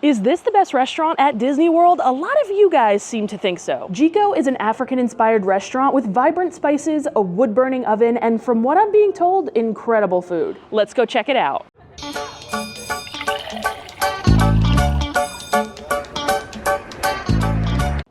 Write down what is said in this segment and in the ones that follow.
Is this the best restaurant at Disney World? A lot of you guys seem to think so. Jiko is an African-inspired restaurant with vibrant spices, a wood-burning oven, and from what I'm being told, incredible food. Let's go check it out.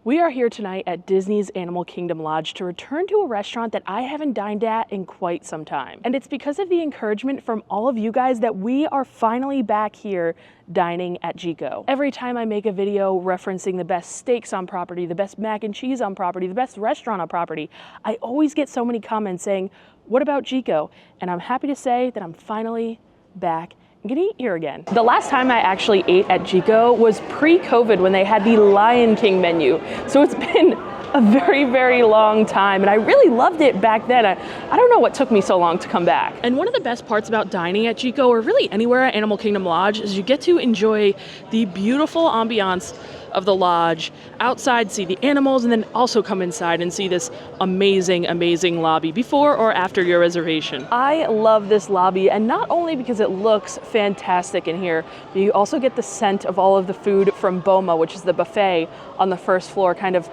We are here tonight at Disney's Animal Kingdom Lodge to return to a restaurant that I haven't dined at in quite some time. And it's because of the encouragement from all of you guys that we are finally back here dining at Jiko. Every time I make a video referencing the best steaks on property, the best mac and cheese on property, the best restaurant on property, I always get so many comments saying, what about Jiko? And I'm happy to say that I'm finally back. I'm gonna eat here again. The last time I actually ate at Jiko was pre-COVID when they had the Lion King menu. So it's been a very, very long time, and I really loved it back then. I don't know what took me so long to come back. And one of the best parts about dining at Jiko, or really anywhere at Animal Kingdom Lodge, is you get to enjoy the beautiful ambiance of the lodge, outside see the animals, and then also come inside and see this amazing, amazing lobby before or after your reservation. I love this lobby, and not only because it looks fantastic in here, but you also get the scent of all of the food from Boma, which is the buffet on the first floor, kind of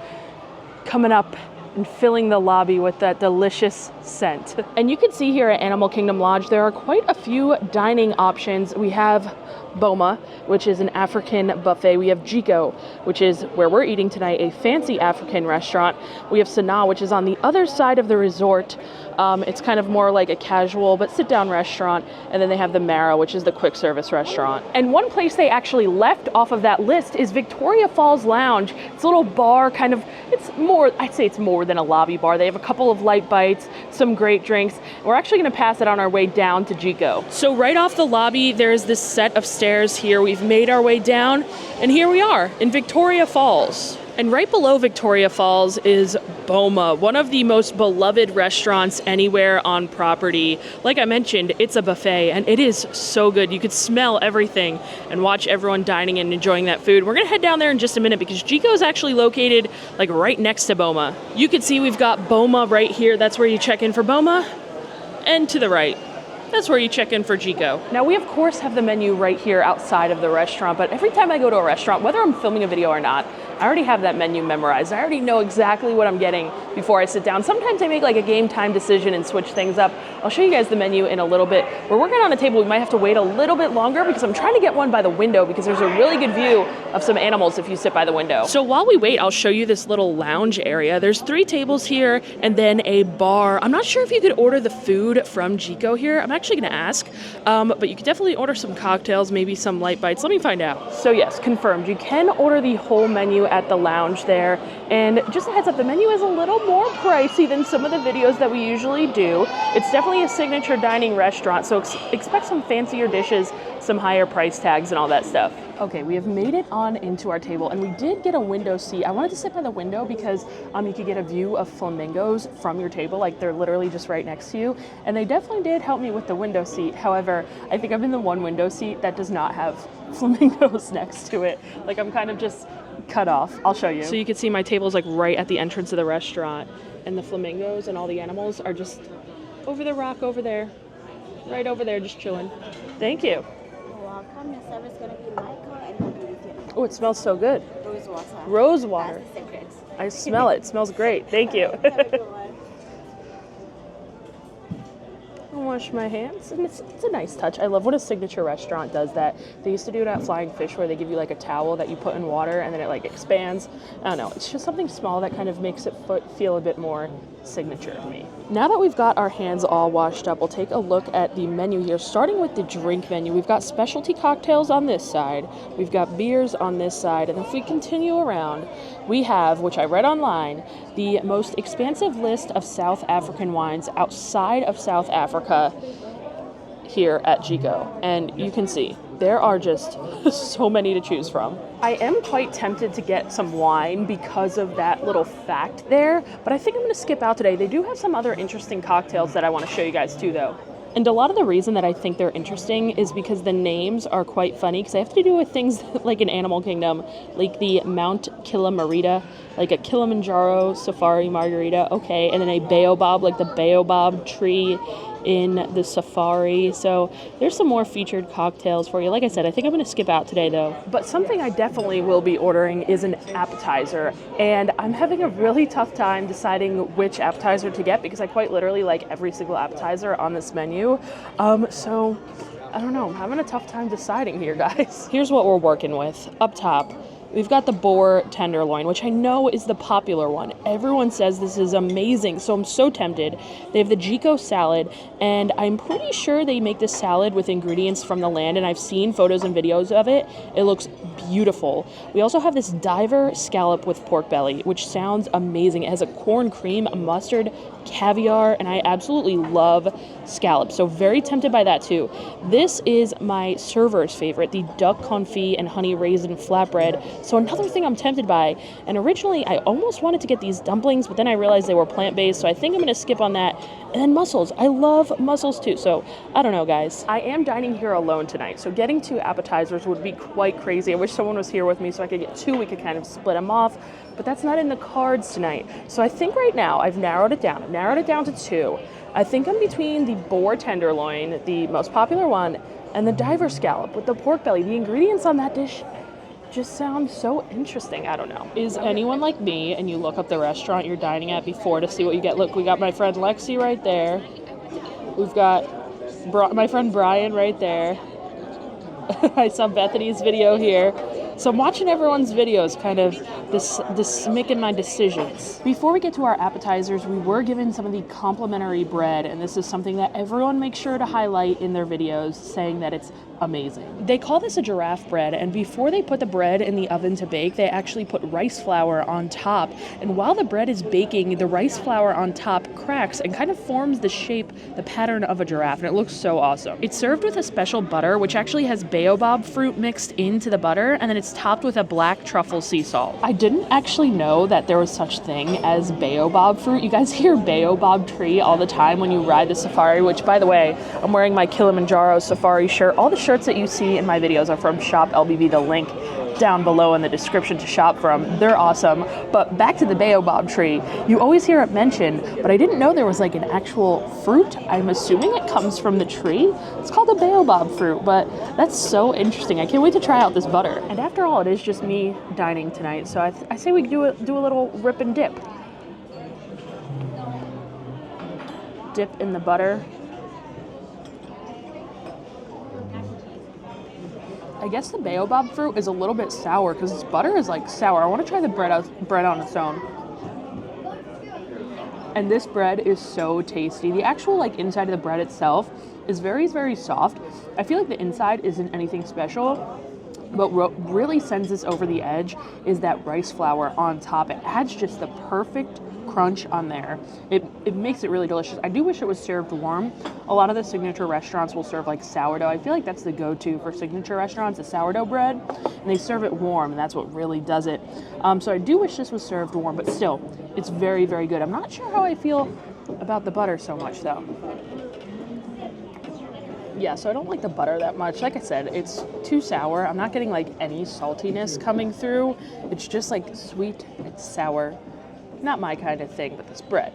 coming up and filling the lobby with that delicious scent. And you can see here at Animal Kingdom Lodge, there are quite a few dining options. We have Boma, which is an African buffet. We have Jiko, which is where we're eating tonight, a fancy African restaurant. We have Sanaa, which is on the other side of the resort. It's kind of more like a casual but sit-down restaurant. And then they have the Mara, which is the quick service restaurant. And one place they actually left off of that list is Victoria Falls Lounge. It's a little bar, kind of, it's more, I'd say it's more than a lobby bar. They have a couple of light bites, some great drinks. We're actually gonna pass it on our way down to Jiko. So right off the lobby, there's this set of stairs here. We've made our way down, and here we are in Victoria Falls. And right below Victoria Falls is Boma, one of the most beloved restaurants anywhere on property. Like I mentioned, it's a buffet, and it is so good. You could smell everything and watch everyone dining and enjoying that food. We're gonna head down there in just a minute because Jiko is actually located like right next to Boma. You can see we've got Boma right here. That's where you check in for Boma. And to the right, that's where you check in for Jiko. Now we of course have the menu right here outside of the restaurant, but every time I go to a restaurant, whether I'm filming a video or not, I already have that menu memorized. I already know exactly what I'm getting before I sit down. Sometimes I make like a game time decision and switch things up. I'll show you guys the menu in a little bit. We're working on a table. We might have to wait a little bit longer because I'm trying to get one by the window because there's a really good view of some animals if you sit by the window. So while we wait, I'll show you this little lounge area. There's 3 tables here and then a bar. I'm not sure if you could order the food from Jiko here. I'm actually gonna ask, but you could definitely order some cocktails, maybe some light bites. Let me find out. So yes, confirmed. You can order the whole menu at the lounge there. And just a heads up, the menu is a little more pricey than some of the videos that we usually do. It's definitely a signature dining restaurant, so expect some fancier dishes, some higher price tags and all that stuff. Okay, we have made it on into our table, and we did get a window seat. I wanted to sit by the window because you could get a view of flamingos from your table, like they're literally just right next to you. And they definitely did help me with the window seat. However, I think I'm in the one window seat that does not have flamingos next to it. Like I'm kind of just cut off. I'll show you. So you can see my table is like right at the entrance of the restaurant, and the flamingos and all the animals are just over the rock over there, right over there, just chilling. Thank you. Welcome. Your service is going to be Michael, and he'll be with you. Oh, it smells so good. Rose water. Rose water. That's the secret. I smell it. It smells great. Thank you. Have a good one. I'll wash my hands, and it's a nice touch. I love when a signature restaurant does that. They used to do it at Flying Fish where they give you like a towel that you put in water and then it like expands. I don't know, it's just something small that kind of makes it feel a bit more signature to me. Now that we've got our hands all washed up, we'll take a look at the menu here, starting with the drink menu. We've got specialty cocktails on this side, we've got beers on this side, and if we continue around, we have, which I read online, the most expansive list of South African wines outside of South Africa here at Jiko. And you can see there are just so many to choose from. I am quite tempted to get some wine because of that little fact there, but I think I'm gonna skip out today. They do have some other interesting cocktails that I wanna show you guys too though. And a lot of the reason that I think they're interesting is because the names are quite funny, because they have to do with things like in Animal Kingdom, like the Mount Kilimarita, like a Kilimanjaro Safari Margarita, okay, and then a baobab, like the baobab tree in the Safari. So there's some more featured cocktails for you. Like I said, I think I'm going to skip out today though. But something I definitely will be ordering is an appetizer. And I'm having a really tough time deciding which appetizer to get because I quite literally like every single appetizer on this menu. So I don't know, I'm having a tough time deciding here, guys. Here's what we're working with. Up top, we've got the boar tenderloin, which I know is the popular one. Everyone says this is amazing, so I'm so tempted. They have the Jiko salad, and I'm pretty sure they make this salad with ingredients from the land, and I've seen photos and videos of it. It looks beautiful. We also have this diver scallop with pork belly, which sounds amazing. It has a corn cream, a mustard, caviar, and I absolutely love scallops, so very tempted by that too. This is my server's favorite, the duck confit and honey raisin flatbread. So another thing I'm tempted by, and originally I almost wanted to get these dumplings, but then I realized they were plant-based, so I think I'm going to skip on that. And then mussels. I love mussels too, so I don't know, guys. I am dining here alone tonight, so getting 2 appetizers would be quite crazy. I wish someone was here with me so I could get 2. We could kind of split them off, but that's not in the cards tonight. So I think right now I've narrowed it down. I've narrowed it down to 2. I think I'm between the boar tenderloin, the most popular one, and the diver scallop with the pork belly. The ingredients on that dish just sound so interesting. I don't know. Is anyone like me and you look up the restaurant you're dining at before to see what you get? Look, we got my friend Lexi right there. We've got my friend Brian right there. I saw Bethany's video here. So I'm watching everyone's videos, kind of this making my decisions. Before we get to our appetizers, we were given some of the complimentary bread, and this is something that everyone makes sure to highlight in their videos, saying that it's amazing. They call this a giraffe bread, and before they put the bread in the oven to bake, they actually put rice flour on top. And while the bread is baking, the rice flour on top cracks and kind of forms the shape, the pattern of a giraffe, and it looks so awesome. It's served with a special butter, which actually has baobab fruit mixed into the butter, and then it's topped with a black truffle sea salt. I didn't actually know that there was such thing as baobab fruit. You guys hear baobab tree all the time when you ride the safari, which, by the way, I'm wearing my Kilimanjaro safari shirt. All the shirts that you see in my videos are from Shop LBB. The link down below in the description to shop from. They're awesome. But back to the baobab tree, you always hear it mentioned, but I didn't know there was like an actual fruit. I'm assuming it comes from the tree. It's called a baobab fruit, but that's so interesting. I can't wait to try out this butter. And after all, it is just me dining tonight, so I say we do a little rip and dip. Dip in the butter. I guess the baobab fruit is a little bit sour because this butter is like sour. I want to try the bread on its own. And this bread is so tasty. The actual like inside of the bread itself is very, very soft. I feel like the inside isn't anything special, but what really sends this over the edge is that rice flour on top. It adds just the perfect crunch on there. It makes it really delicious. I do wish it was served warm. A lot of the signature restaurants will serve like sourdough. I feel like that's the go-to for signature restaurants, the sourdough bread, and they serve it warm, and that's what really does it. So I do wish this was served warm, but still, it's very, very good. I'm not sure how I feel about the butter so much though. Yeah, so I don't like the butter that much. Like I said, it's too sour. I'm not getting like any saltiness coming through. It's just like sweet, it's sour. Not my kind of thing, but this bread.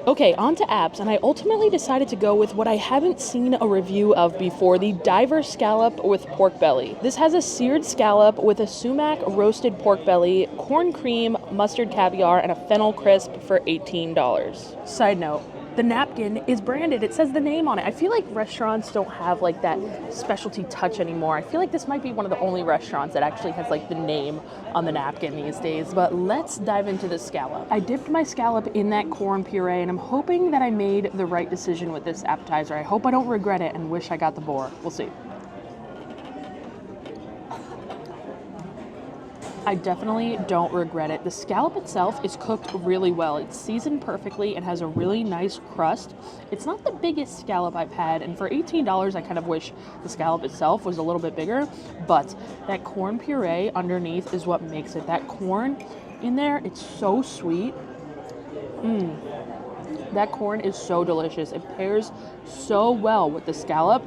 Okay, on to apps, and I ultimately decided to go with what I haven't seen a review of before, the diver scallop with pork belly. This has a seared scallop with a sumac roasted pork belly, corn cream, mustard caviar, and a fennel crisp for $18. Side note, the napkin is branded. It says the name on it. I feel like restaurants don't have like that specialty touch anymore. I feel like this might be one of the only restaurants that actually has like the name on the napkin these days. But let's dive into the scallop. I dipped my scallop in that corn puree, and I'm hoping that I made the right decision with this appetizer. I hope I don't regret it and wish I got the boar. We'll see. I definitely don't regret it. The scallop itself is cooked really well. It's seasoned perfectly and has a really nice crust. It's not the biggest scallop I've had, and for $18, I kind of wish the scallop itself was a little bit bigger, but that corn puree underneath is what makes it. That corn in there, it's so sweet. That corn is so delicious. It pairs so well with the scallop.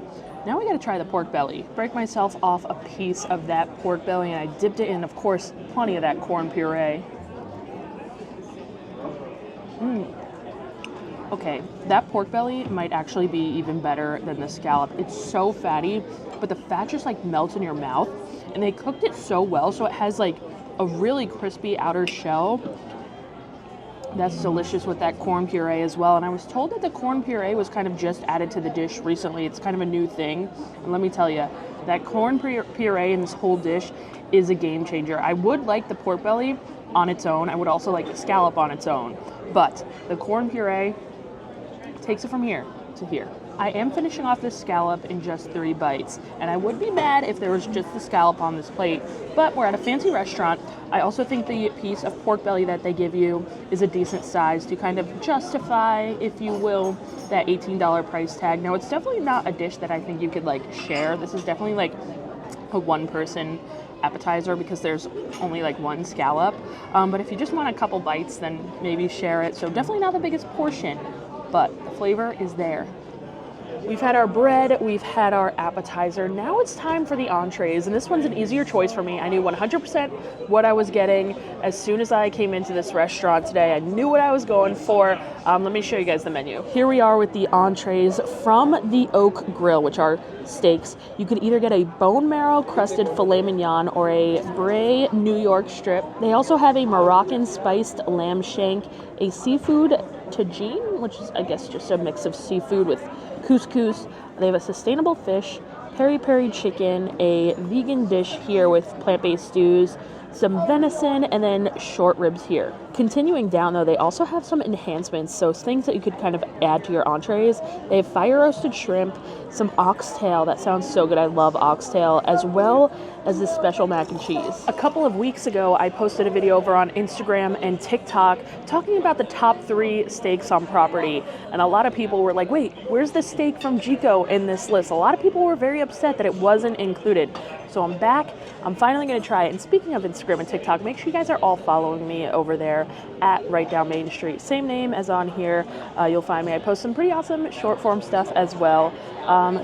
Now we gotta try the pork belly. Break myself off a piece of that pork belly, and I dipped it in, of course, plenty of that corn puree. Okay, that pork belly might actually be even better than the scallop. It's so fatty, but the fat just like melts in your mouth, and they cooked it so well, so it has like a really crispy outer shell. That's delicious with that corn puree as well. And I was told that the corn puree was kind of just added to the dish recently. It's kind of a new thing. And let me tell you, that corn puree in this whole dish is a game changer. I would like the pork belly on its own. I would also like the scallop on its own. But the corn puree takes it from here to here. I am finishing off this scallop in just 3 bites, and I would be mad if there was just the scallop on this plate, but we're at a fancy restaurant. I also think the piece of pork belly that they give you is a decent size to kind of justify, if you will, that $18 price tag. Now, it's definitely not a dish that I think you could like share. This is definitely like a one-person appetizer because there's only like 1 scallop, but if you just want a couple bites, then maybe share it. So definitely not the biggest portion, but the flavor is there. We've had our bread, we've had our appetizer. Now it's time for the entrees, and this one's an easier choice for me. I knew 100% what I was getting as soon as I came into this restaurant today. I knew what I was going for. Let me show you guys the menu. Here we are with the entrees from the Oak Grill, which are steaks. You could either get a bone marrow crusted filet mignon or a brie New York strip. They also have a Moroccan spiced lamb shank, a seafood tagine, which is I guess just a mix of seafood with couscous. They have a sustainable fish, peri-peri chicken, a vegan dish here with plant-based stews, some venison, and then short ribs here. Continuing down though, they also have some enhancements, so things that you could kind of add to your entrees. They have fire roasted shrimp, some oxtail, that sounds so good, I love oxtail, as well as this special mac and cheese. A couple of weeks ago, I posted a video over on Instagram and TikTok talking about the top 3 steaks on property, and a lot of people were like, wait, where's the steak from Jiko in this list? A lot of people were very upset that it wasn't included. So I'm back, I'm finally gonna try it. And speaking of Instagram and TikTok, make sure you guys are all following me over there at Right Down Main Street. Same name as on here, you'll find me. I post some pretty awesome short form stuff as well.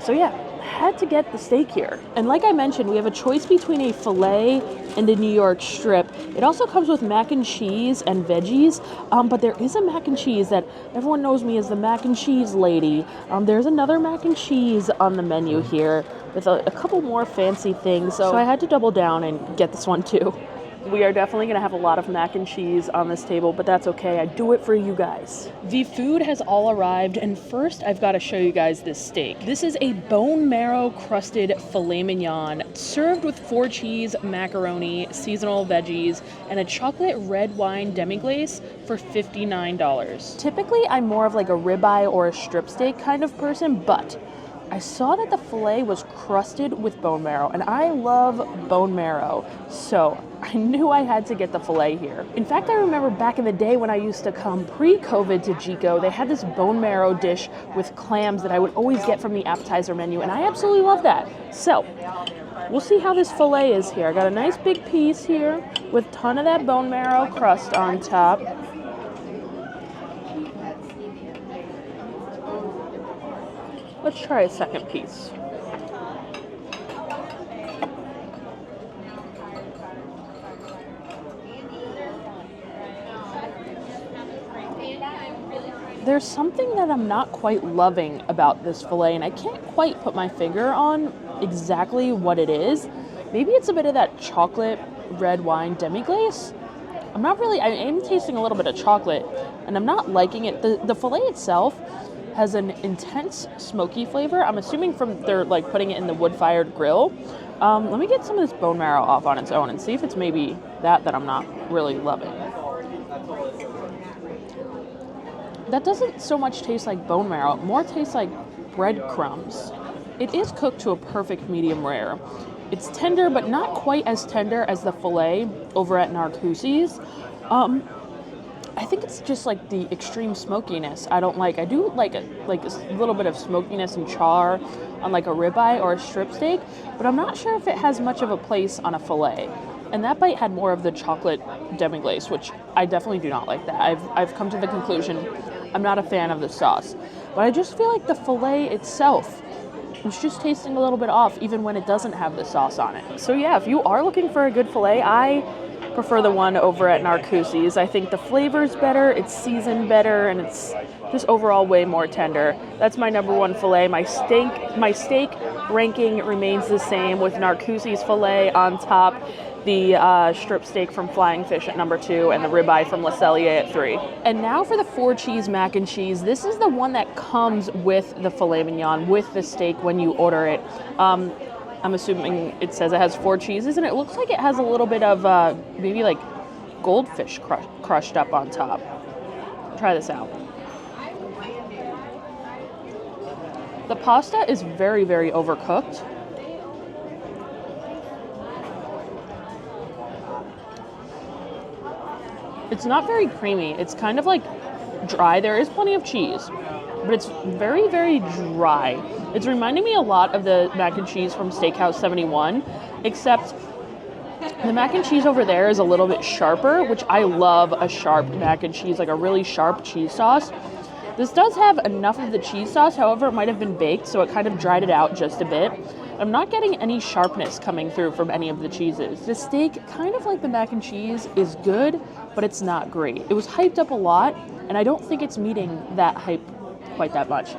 So yeah, had to get the steak here. And like I mentioned, we have a choice between a filet and a New York strip. It also comes with mac and cheese and veggies, but there is a mac and cheese that everyone knows me as the mac and cheese lady. There's another mac and cheese on the menu here with a couple more fancy things, so I had to double down and get this one too. We are definitely going to have a lot of mac and cheese on this table, but that's okay. I do it for you guys. The food has all arrived, and first I've got to show you guys this steak. This is a bone marrow crusted filet mignon served with 4 cheese, macaroni, seasonal veggies, and a chocolate red wine demi-glace for $59. Typically, I'm more of like a ribeye or a strip steak kind of person, but I saw that the filet was crusted with bone marrow, and I love bone marrow, so I knew I had to get the filet here. In fact, I remember back in the day when I used to come pre-COVID to Jiko, they had this bone marrow dish with clams that I would always get from the appetizer menu, and I absolutely love that. So we'll see how this filet is here. I got a nice big piece here with a ton of that bone marrow crust on top. Let's try a second piece. There's something that I'm not quite loving about this filet, and I can't quite put my finger on exactly what it is. Maybe it's a bit of that chocolate red wine demi-glace. I am tasting a little bit of chocolate, and I'm not liking it. The filet itself has an intense smoky flavor. I'm assuming from they're like putting it in the wood-fired grill. Let me get some of this bone marrow off on its own and see if it's maybe that I'm not really loving. That doesn't so much taste like bone marrow, it more tastes like breadcrumbs. It is cooked to a perfect medium rare. It's tender, but not quite as tender as the filet over at Narcoossee's. I think it's just like the extreme smokiness I don't like. I do like a little bit of smokiness and char on like a ribeye or a strip steak, but I'm not sure if it has much of a place on a filet. And that bite had more of the chocolate demi-glace, which I definitely do not like that. I've come to the conclusion I'm not a fan of the sauce. But I just feel like the filet itself was just tasting a little bit off even when it doesn't have the sauce on it. So yeah, if you are looking for a good filet, I prefer the one over at Narcoossee's. I think the flavor's better, it's seasoned better, and it's just overall way more tender. That's my number one filet. My steak ranking remains the same with Narcoossee's filet on top, the strip steak from Flying Fish at number 2, and the ribeye from Le Cellier at 3. And now for the 4-cheese mac and cheese. This is the one that comes with the filet mignon, with the steak when you order it. I'm assuming it says it has 4 cheeses, and it looks like it has a little bit of maybe like goldfish crushed up on top. Try this out. The pasta is very, very overcooked. It's not very creamy. It's kind of like dry. There is plenty of cheese, but it's very, very dry. It's reminding me a lot of the mac and cheese from Steakhouse 71, except the mac and cheese over there is a little bit sharper, which I love a sharp mac and cheese, like a really sharp cheese sauce. This does have enough of the cheese sauce, however, it might have been baked, so it kind of dried it out just a bit. I'm not getting any sharpness coming through from any of the cheeses. The steak, kind of like the mac and cheese, is good, but it's not great. It was hyped up a lot, and I don't think it's meeting that hype quite that much.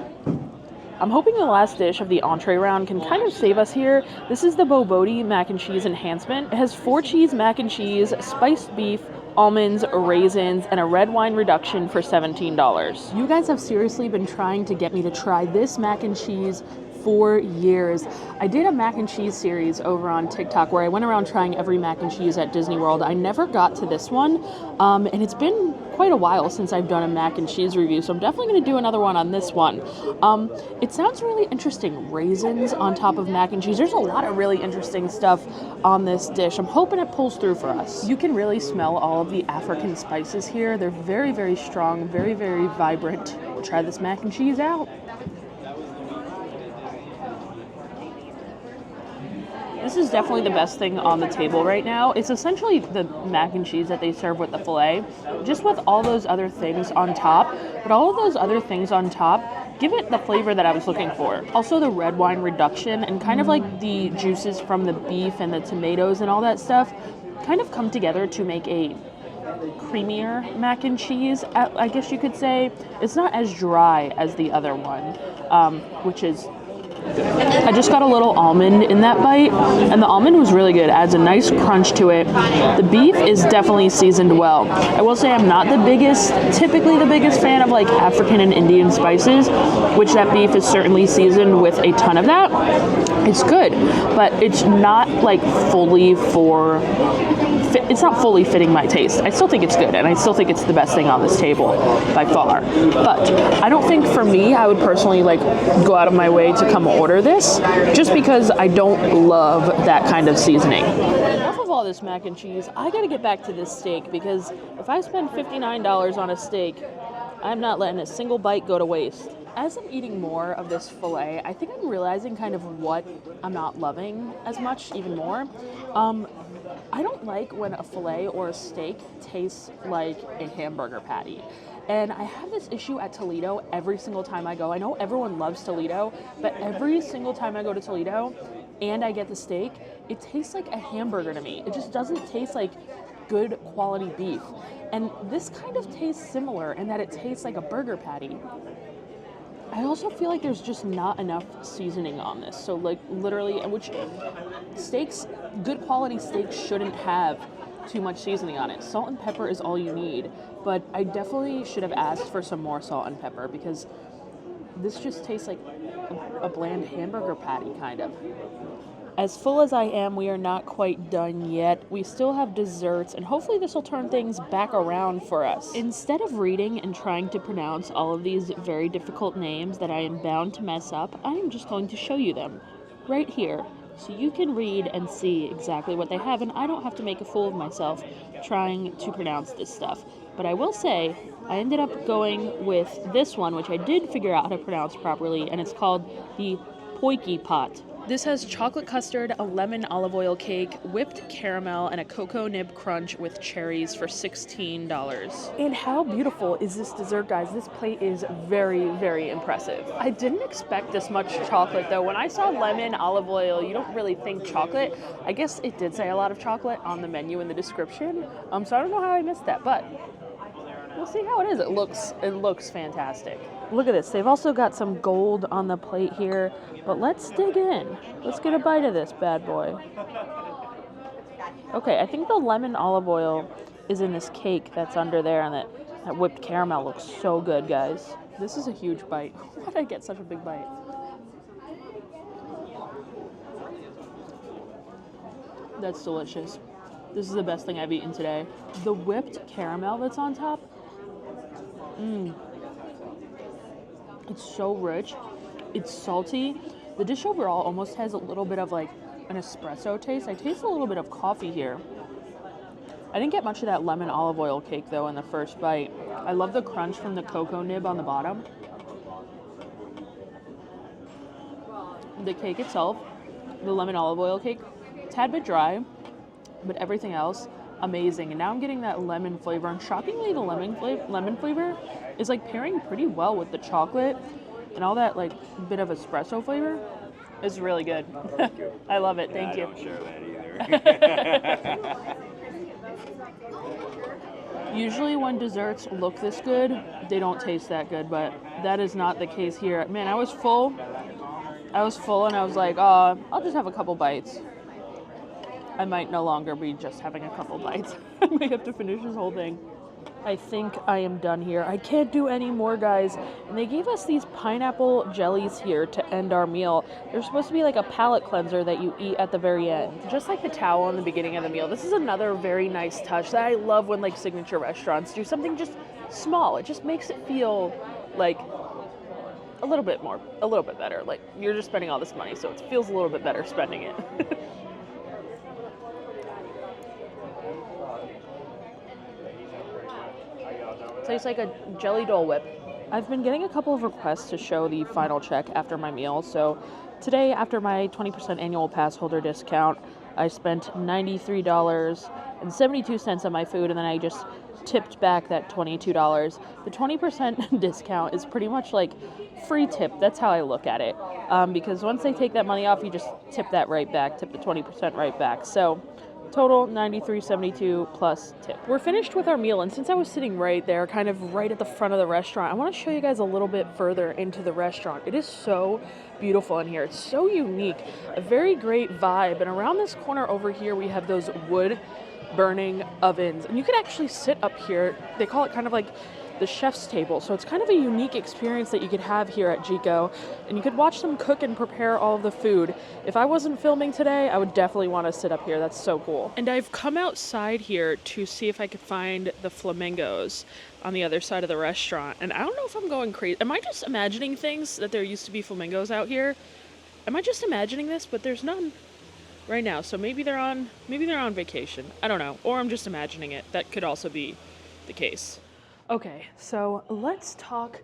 I'm hoping the last dish of the entree round can kind of save us here. This is the Bobodi mac and cheese enhancement. It has 4-cheese mac and cheese, spiced beef, almonds, raisins, and a red wine reduction for $17. You guys have seriously been trying to get me to try this mac and cheese for years. I did a mac and cheese series over on TikTok where I went around trying every mac and cheese at Disney World. I never got to this one, and it's been quite a while since I've done a mac and cheese review, so I'm definitely going to do another one on this one. It sounds really interesting. Raisins on top of mac and cheese. There's a lot of really interesting stuff on this dish. I'm hoping it pulls through for us. You can really smell all of the African spices here. They're very, very strong, very, very vibrant. Try this mac and cheese out. This is definitely the best thing on the table right now. It's essentially the mac and cheese that they serve with the filet, just with all those other things on top. But all of those other things on top give it the flavor that I was looking for. Also the red wine reduction and kind of like the juices from the beef and the tomatoes and all that stuff kind of come together to make a creamier mac and cheese, I guess you could say. It's not as dry as the other one, which is... I just got a little almond in that bite, and the almond was really good. Adds a nice crunch to it. The beef is definitely seasoned well. I will say I'm not typically the biggest fan of like African and Indian spices, which that beef is certainly seasoned with a ton of that. It's good, but it's not like it's not fully fitting my taste. I still think it's good, and I still think it's the best thing on this table by far. But I don't think for me, I would personally like go out of my way to come order this, just because I don't love that kind of seasoning. Enough of all this mac and cheese. I gotta get back to this steak, because if I spend $59 on a steak, I'm not letting a single bite go to waste. As I'm eating more of this filet, I think I'm realizing kind of what I'm not loving as much, even more. I don't like when a filet or a steak tastes like a hamburger patty. And I have this issue at Toledo every single time I go. I know everyone loves Toledo, but every single time I go to Toledo and I get the steak, it tastes like a hamburger to me. It just doesn't taste like good quality beef. And this kind of tastes similar in that it tastes like a burger patty. I also feel like there's just not enough seasoning on this. So like literally, which steaks, good quality steaks shouldn't have too much seasoning on it. Salt and pepper is all you need, but I definitely should have asked for some more salt and pepper, because this just tastes like a bland hamburger patty, kind of. As full as I am, we are not quite done yet. We still have desserts, and hopefully this will turn things back around for us. Instead of reading and trying to pronounce all of these very difficult names that I am bound to mess up, I am just going to show you them right here, so you can read and see exactly what they have, and I don't have to make a fool of myself trying to pronounce this stuff. But I will say, I ended up going with this one, which I did figure out how to pronounce properly, and it's called the Poiki pot. This has chocolate custard, a lemon olive oil cake, whipped caramel, and a cocoa nib crunch with cherries for $16. And how beautiful is this dessert, guys? This plate is very, very impressive. I didn't expect this much chocolate, though. When I saw lemon, olive oil, you don't really think chocolate. I guess it did say a lot of chocolate on the menu in the description, so I don't know how I missed that, but we'll see how it is. It looks fantastic. Look at this. They've also got some gold on the plate here, but let's dig in. Let's get a bite of this bad boy. Okay, I think the lemon olive oil is in this cake that's under there, and that whipped caramel looks so good, guys. This is a huge bite. Why did I get such a big bite? That's delicious. This is the best thing I've eaten today. The whipped caramel that's on top, it's so rich. It's salty. The dish overall almost has a little bit of like an espresso taste. I taste a little bit of coffee here. I didn't get much of that lemon olive oil cake though in the first bite. I love the crunch from the cocoa nib on the bottom. The cake itself, the lemon olive oil cake, a tad bit dry, but everything else amazing. And now I'm getting that lemon flavor, and shockingly the lemon flavor is like pairing pretty well with the chocolate and all that like bit of espresso flavor. It's really good. I love it. Thank you. I don't share that either. Usually when desserts look this good, they don't taste that good, but that is not the case here. Man, I was full and I was like, I'll just have a couple bites. I might no longer be just having a couple bites. I might have to finish this whole thing. I think I am done here. I can't do any more, guys. And they gave us these pineapple jellies here to end our meal. They're supposed to be like a palate cleanser that you eat at the very end. Just like the towel in the beginning of the meal. This is another very nice touch that I love when like signature restaurants do something just small. It just makes it feel like a little bit better. Like you're just spending all this money, so it feels a little bit better spending it. Tastes like a jelly Dole Whip. I've been getting a couple of requests to show the final check after my meal, so today, after my 20% annual pass holder discount, I spent $93.72 on my food, and then I just tipped back that $22. The 20% discount is pretty much like free tip. That's how I look at it, because once they take that money off, you just tip that right back, tip the 20% right back. So total $93.72 plus tip. We're finished with our meal, and since I was sitting right there, kind of right at the front of the restaurant, I want to show you guys a little bit further into the restaurant. It is so beautiful in here. It's so unique, a very great vibe. And around this corner over here, we have those wood burning ovens, and you could actually sit up here. They call it kind of like the chef's table, so it's kind of a unique experience that you could have here at Jiko, and you could watch them cook and prepare all of the food. If I wasn't filming today, I would definitely want to sit up here. That's so cool. And I've come outside here to see if I could find the flamingos on the other side of the restaurant, and I don't know if I'm going crazy. Am I just imagining things, that there used to be flamingos out here? Am I just imagining this? But there's none right now, so maybe they're on vacation. I don't know, or I'm just imagining it. That could also be the case. Okay, so let's talk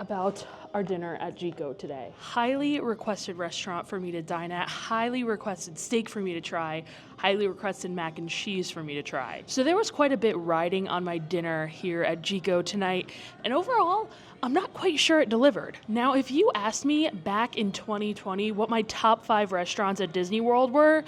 about our dinner at Jiko today. Highly requested restaurant for me to dine at, highly requested steak for me to try, highly requested mac and cheese for me to try. So there was quite a bit riding on my dinner here at Jiko tonight, and overall, I'm not quite sure it delivered. Now, if you asked me back in 2020 what my top 5 restaurants at Disney World were,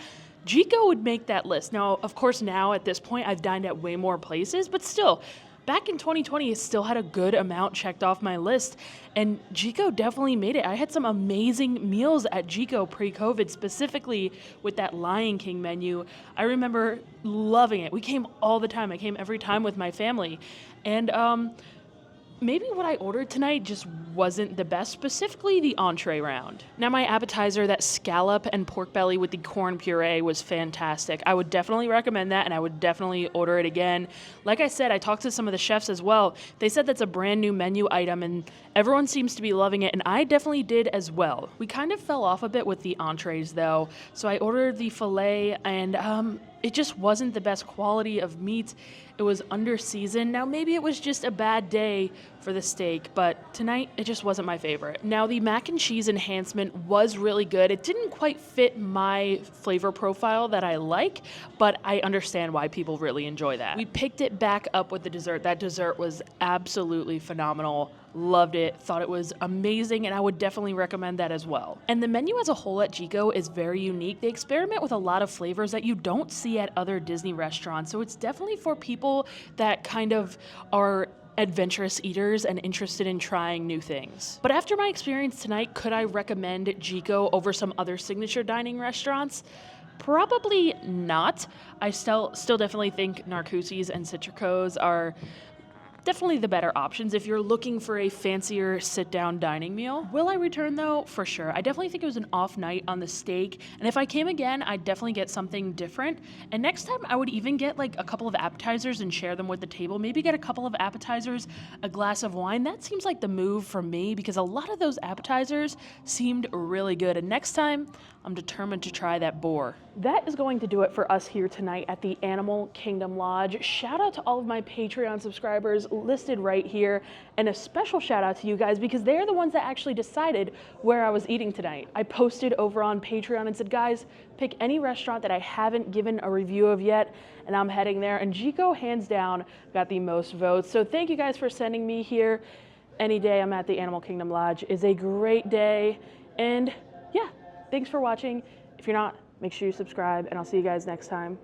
Jiko would make that list. Now, of course, now at this point, I've dined at way more places, but still, back in 2020, it still had a good amount checked off my list, and Jiko definitely made it. I had some amazing meals at Jiko pre-COVID, specifically with that Lion King menu. I remember loving it. We came all the time. I came every time with my family, and maybe what I ordered tonight just wasn't the best, specifically the entree round. Now, my appetizer, that scallop and pork belly with the corn puree, was fantastic. I would definitely recommend that, and I would definitely order it again. Like I said, I talked to some of the chefs as well. They said that's a brand new menu item, and everyone seems to be loving it, and I definitely did as well. We kind of fell off a bit with the entrees, though, so I ordered the filet, and it just wasn't the best quality of meat. It was under seasoned. Now, maybe it was just a bad day for the steak, but tonight it just wasn't my favorite. Now, the mac and cheese enhancement was really good. It didn't quite fit my flavor profile that I like, but I understand why people really enjoy that. We picked it back up with the dessert. That dessert was absolutely phenomenal. Loved it, thought it was amazing, and I would definitely recommend that as well. And the menu as a whole at Jiko is very unique. They experiment with a lot of flavors that you don't see at other Disney restaurants, so it's definitely for people that kind of are adventurous eaters and interested in trying new things. But after my experience tonight, could I recommend Jiko over some other signature dining restaurants? Probably not. I still definitely think Narcoossee's and Citrico's are definitely the better options if you're looking for a fancier sit-down dining meal. Will I return though? For sure. I definitely think it was an off night on the steak, and if I came again, I'd definitely get something different. And next time I would even get like a couple of appetizers and share them with the table. Maybe get a couple of appetizers, a glass of wine. That seems like the move for me because a lot of those appetizers seemed really good. And next time, I'm determined to try that boar. That is going to do it for us here tonight at the Animal Kingdom Lodge. Shout out to all of my Patreon subscribers listed right here, and a special shout out to you guys because they're the ones that actually decided where I was eating tonight. I posted over on Patreon and said, guys, pick any restaurant that I haven't given a review of yet, and I'm heading there. And Jiko, hands down, got the most votes. So thank you guys for sending me here. Any day I'm at the Animal Kingdom Lodge is a great day. And yeah, thanks for watching. If you're not, make sure you subscribe, and I'll see you guys next time.